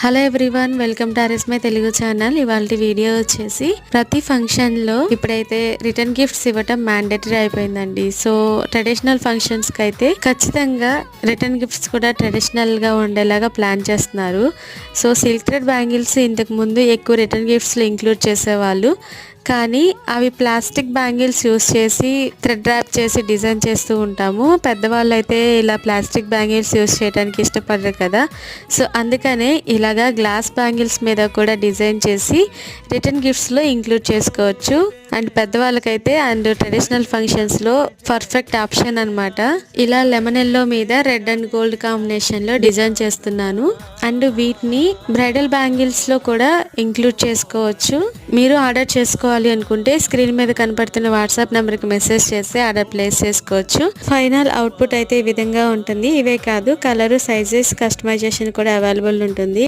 Hello everyone, welcome to ఆర్ఎస్మై Telugu channel. ఇవాళ video వచ్చేసి ప్రతి ఫంక్షన్లో ఇప్పుడైతే రిటర్న్ గిఫ్ట్స్ ఇవ్వటం మ్యాండేటరీ అయిపోయిందండి. సో ట్రెడిషనల్ ఫంక్షన్స్కి అయితే ఖచ్చితంగా రిటర్న్ గిఫ్ట్స్ కూడా ట్రెడిషనల్గా ఉండేలాగా ప్లాన్ చేస్తున్నారు. సో సిల్క్ థ్రెడ్ బ్యాంగిల్స్ ఇంతకు ముందు ఎక్కువ రిటర్న్ గిఫ్ట్స్లో ఇంక్లూడ్ చేసేవాళ్ళు, కానీ అవి ప్లాస్టిక్ బ్యాంగిల్స్ యూస్ చేసి థ్రెడ్ ర్యాప్ చేసి డిజైన్ చేస్తూ ఉంటాము. పెద్దవాళ్ళు అయితే ఇలా ప్లాస్టిక్ బ్యాంగిల్స్ యూస్ చేయడానికి ఇష్టపడరు కదా. సో అందుకనే ఇలాగా గ్లాస్ బ్యాంగిల్స్ మీద కూడా డిజైన్ చేసి రిటర్న్ గిఫ్ట్స్లో ఇంక్లూడ్ చేసుకోవచ్చు. అండ్ పెద్దవాళ్ళకైతే అండ్ ట్రెడిషనల్ ఫంక్షన్స్లో పర్ఫెక్ట్ ఆప్షన్ అనమాట. ఇలా లెమన్ ఎల్లో మీద రెడ్ అండ్ గోల్డ్ కాంబినేషన్లో డిజైన్ చేస్తున్నాను. అండ్ వీటిని బ్రైడల్ బ్యాంగిల్స్లో కూడా ఇంక్లూడ్ చేసుకోవచ్చు. మీరు ఆర్డర్ చేసుకోవాలి అనుకుంటే స్క్రీన్ మీద కనపడుతున్న వాట్సాప్ నెంబర్కి మెసేజ్ చేసి ఆర్డర్ ప్లేస్ చేసుకోవచ్చు. ఫైనల్ అవుట్పుట్ అయితే ఈ విధంగా ఉంటుంది. ఇవే కాదు, కలరు, సైజెస్, కస్టమైజేషన్ కూడా అవైలబుల్ ఉంటుంది.